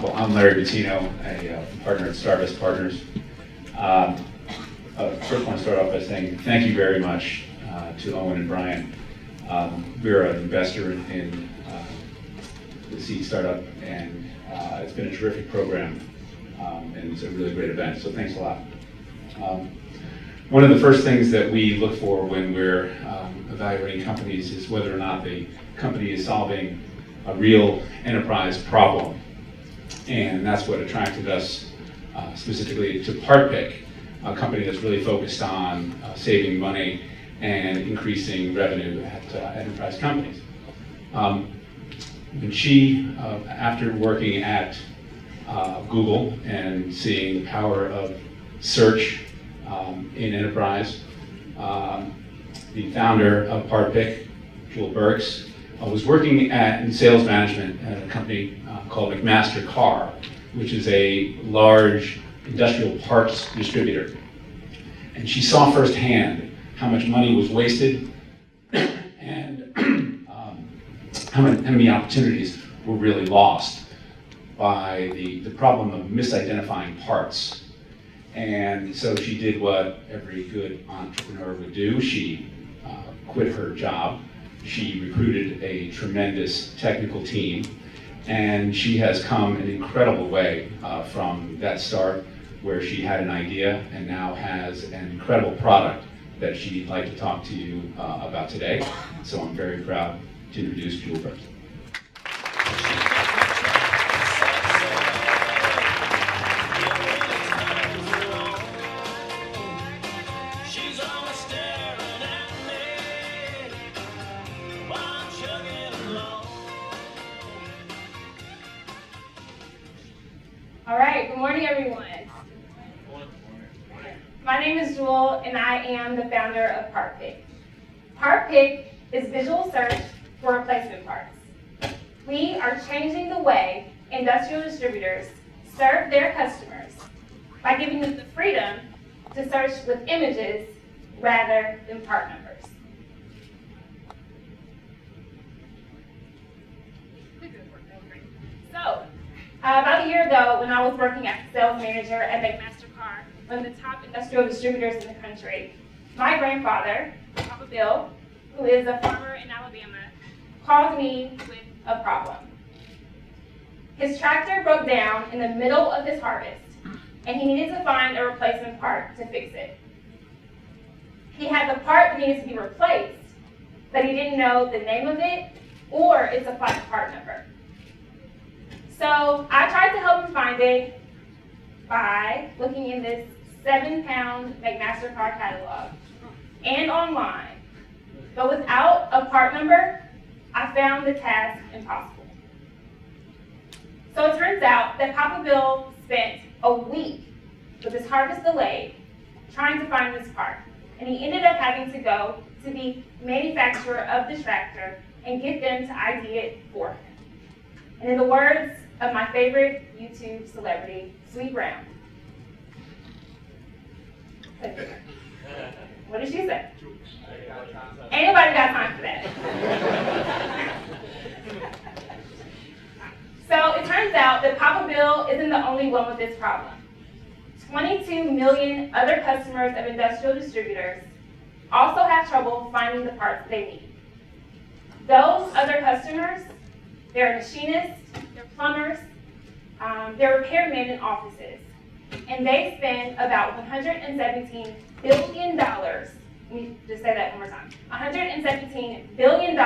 Well, I'm Larry Bettino, a partner at Starvest Partners. First, I want to start off by saying thank you very much to Owen and Brian. We're an investor in the Seed Startup, and it's been a terrific program, and it's a really great event, so thanks a lot. One of the first things that we look for when we're evaluating companies is whether or not the company is solving a real enterprise problem. And that's what attracted us specifically to PartPick, a company that's really focused on saving money and increasing revenue at enterprise companies. When she, after working at Google and seeing the power of search in enterprise, the founder of PartPick, Jewel Burks, was working in sales management at a company called McMaster-Carr, which is a large industrial parts distributor. And she saw firsthand how much money was wasted and how many opportunities were really lost by the problem of misidentifying parts. And so she did what every good entrepreneur would do. She quit her job. She recruited a tremendous technical team, and she has come an incredible way from that start where she had an idea and now has an incredible product that she'd like to talk to you about today. So I'm very proud to introduce Jewel Burks. All right, good morning, everyone. My name is Jewel, and I am the founder of PartPick. PartPick is visual search for replacement parts. We are changing the way industrial distributors serve their customers by giving them the freedom to search with images rather than part numbers. So, about a year ago, when I was working as a sales manager at McMaster-Carr, one of the top industrial distributors in the country, my grandfather, Papa Bill, who is a farmer in Alabama, called me with a problem. His tractor broke down in the middle of his harvest, and he needed to find a replacement part to fix it. He had the part that needed to be replaced, but he didn't know the name of it or its applied part number. So I tried to help him find it by looking in this 7-pound McMaster-Carr catalog and online. But without a part number, I found the task impossible. So it turns out that Papa Bill spent a week with his harvest delayed trying to find this part. And he ended up having to go to the manufacturer of the tractor and get them to ID it for him. And in the words of my favorite YouTube celebrity, Sweet Brown. What did she say? Ain't nobody got time for that. So it turns out that Papa Bill isn't the only one with this problem. 22 million other customers of industrial distributors also have trouble finding the parts they need. Those other customers, they're machinists, they're plumbers, they're repairmen in offices, and they spend about $117 billion, let me just say that one more time, $117 billion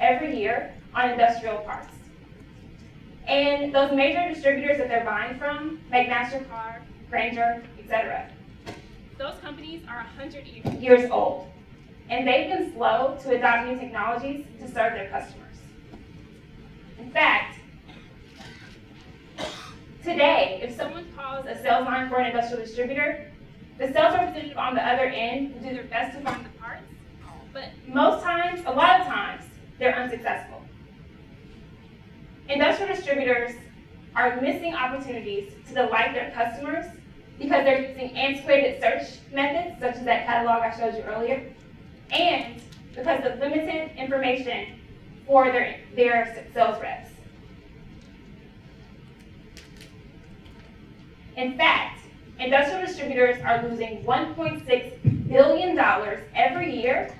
every year on industrial parts. And those major distributors that they're buying from, McMaster-Carr, Grainger, etc., those companies are 100 years old, and they've been slow to adopt new technologies to serve their customers. In fact, today, if someone calls a sales line for an industrial distributor, the sales representative on the other end will do their best to find the parts, but most times, a lot of times, they're unsuccessful. Industrial distributors are missing opportunities to delight their customers because they're using antiquated search methods, such as that catalog I showed you earlier, and because of limited information for their sales reps. In fact, industrial distributors are losing $1.6 billion every year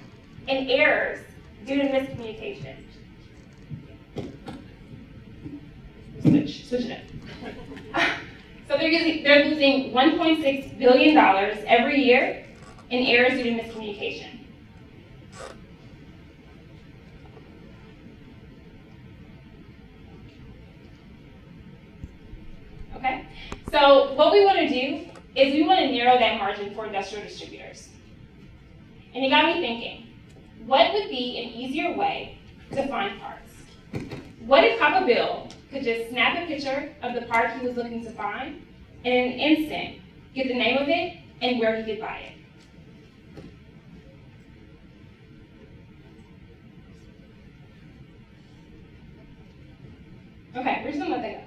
in errors due to miscommunication. Switch it up. So they're losing $1.6 billion every year in errors due to miscommunication. Okay, so what we want to do is we want to narrow that margin for industrial distributors. And it got me thinking, what would be an easier way to find parts? What if Papa Bill could just snap a picture of the part he was looking to find, and in an instant, get the name of it and where he could buy it? Okay, we're just gonna let that go.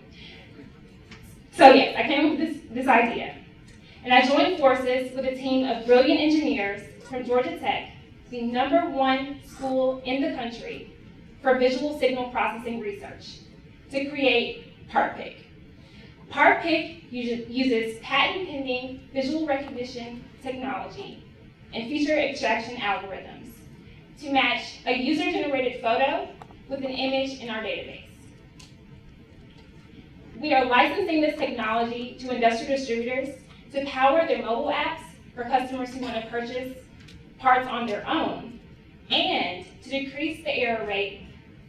So yes, I came up with this idea. And I joined forces with a team of brilliant engineers from Georgia Tech, the #1 school in the country for visual signal processing research, to create PartPick. PartPick uses patent-pending visual recognition technology and feature extraction algorithms to match a user-generated photo with an image in our database. We are licensing this technology to industrial distributors to power their mobile apps for customers who want to purchase parts on their own, and to decrease the error rate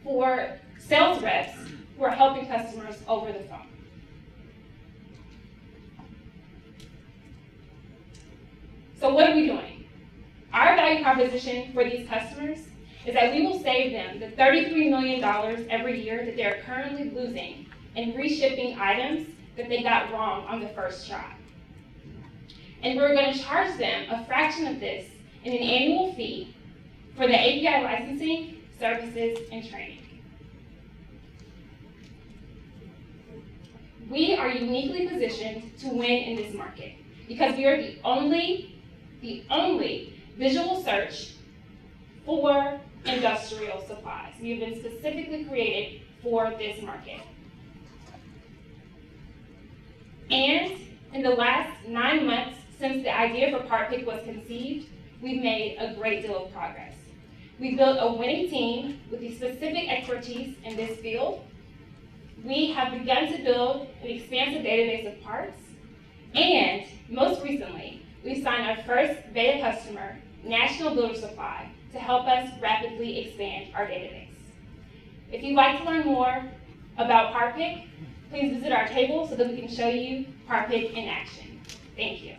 for sales reps who are helping customers over the phone. So what are we doing? Our value proposition for these customers is that we will save them the $33 million every year that they're currently losing in reshipping items that they got wrong on the first try. And we're going to charge them a fraction of this in an annual fee for the API licensing, services, and training. We are uniquely positioned to win in this market because we are the only visual search for industrial supplies. We have been specifically created for this market. And in the last 9 months since the idea for PartPick was conceived, we've made a great deal of progress. We built a winning team with the specific expertise in this field. We have begun to build an expansive database of parts. And most recently, we signed our first beta customer, National Builder Supply, to help us rapidly expand our database. If you'd like to learn more about PartPick, please visit our table so that we can show you PartPick in action. Thank you.